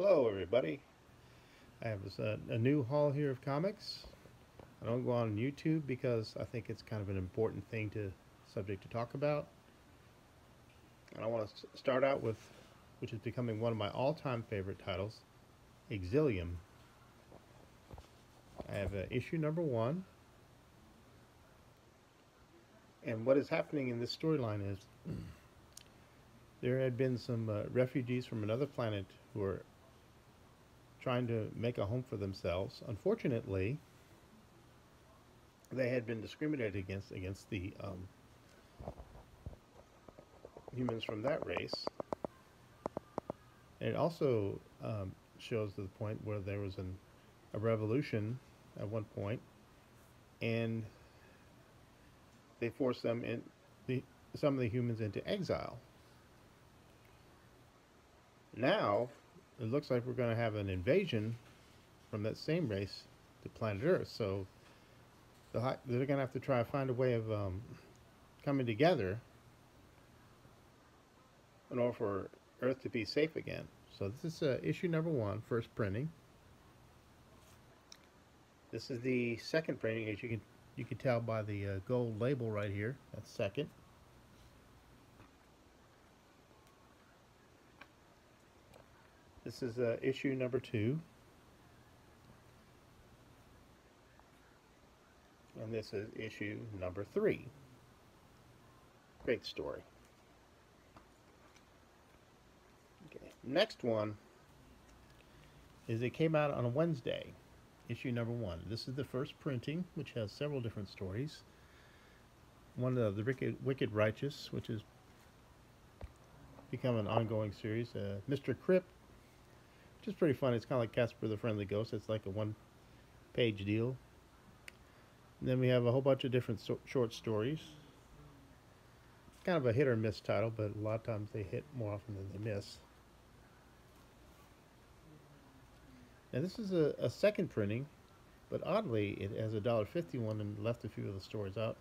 Hello, everybody. I have a new haul here of comics. I don't go on YouTube because I think it's kind of an important subject to talk about. And I want to start out with, which is becoming one of my all-time favorite titles, Exilium. I have issue number 1, and what is happening in this storyline is there had been some refugees from another planet who are trying to make a home for themselves. Unfortunately, they had been discriminated against the humans from that race. And it also shows to the point where there was a revolution at one point, and they forced some of the humans into exile. Now, it looks like we're going to have an invasion from that same race to planet Earth. So they're going to have to try to find a way of coming together in order for Earth to be safe again. So this is issue number 1, first printing. This is the second printing, as you can tell by the gold label right here. That's second. This is issue number 2. And this is issue number 3. Great story. Okay, next one is it came out on a Wednesday, issue number 1. This is the first printing, which has several different stories. One of the Wicked Righteous, which has become an ongoing series. Mr. Crypt, which is pretty fun. It's kind of like Casper the Friendly Ghost. It's like a one-page deal. And then we have a whole bunch of different short stories. It's kind of a hit or miss title, but a lot of times they hit more often than they miss. Now this is a second printing, but oddly it has a $1.51 and left a few of the stories out.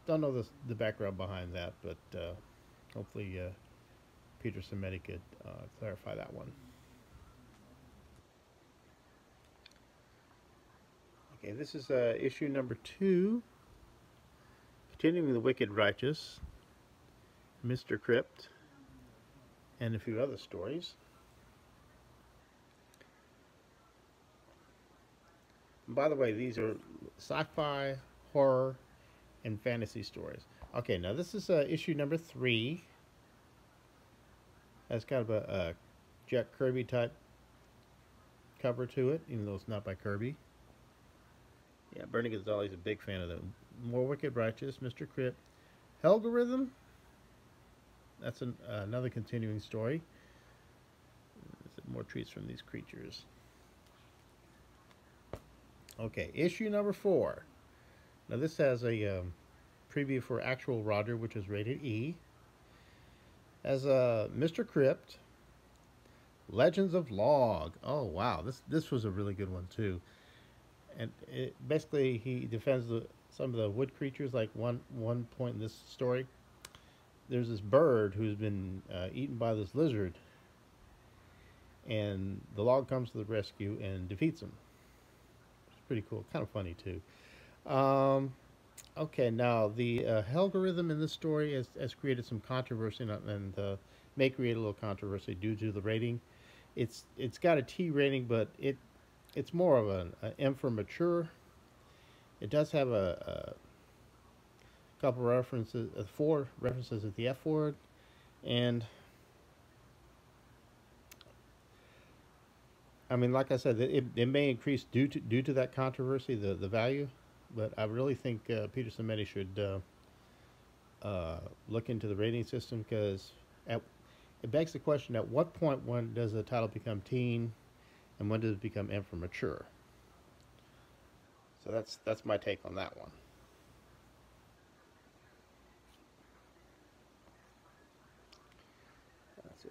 Don't know the background behind that, but hopefully Peter Simeti could clarify that one. Okay, this is issue number 2, continuing the Wicked Righteous, Mr. Crypt, and a few other stories. And by the way, these are sci-fi, horror, and fantasy stories. Okay, now this is issue number 3. Has kind of a Jack Kirby type cover to it, even though it's not by Kirby. Yeah, Bernie Gonzalez is a big fan of them. More Wicked Righteous, Mr. Crypt. Helgorithm, that's another continuing story. More treats from these creatures. Okay, issue number 4. Now this has a preview for Actual Roger, which is rated E. As Mr. Crypt, Legends of Log. Oh wow, this was a really good one too. And basically he defends some of the wood creatures. Like one point in this story, there's this bird who's been eaten by this lizard, and the log comes to the rescue and defeats him. It's pretty cool, kind of funny too. Okay, now the algorithm in this story has created some controversy, and may create a little controversy due to the rating. It's got a T rating, but it's more of an M for mature. It does have a couple references, 4 references at the F word, and I mean, like I said, it may increase due to that controversy, the value, but I really think Peter Simeti should look into the rating system, because it begs the question: at what point when does the title become teen, and when does it become M for mature? So that's my take on that one.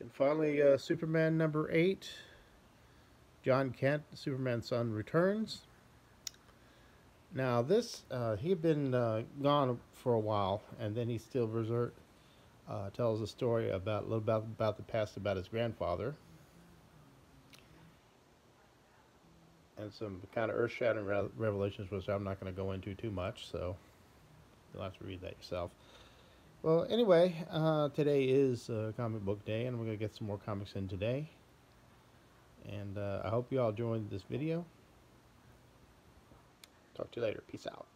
And finally, Superman number 8. John Kent, Superman's son, returns. Now this, he had been gone for a while, and then he still tells a story about a little about the past, about his grandfather. and some kind of earth-shattering revelations, which I'm not going to go into too much, so you'll have to read that yourself. Well, anyway, today is comic book day, and we're going to get some more comics in today. And I hope you all enjoyed this video. Talk to you later. Peace out.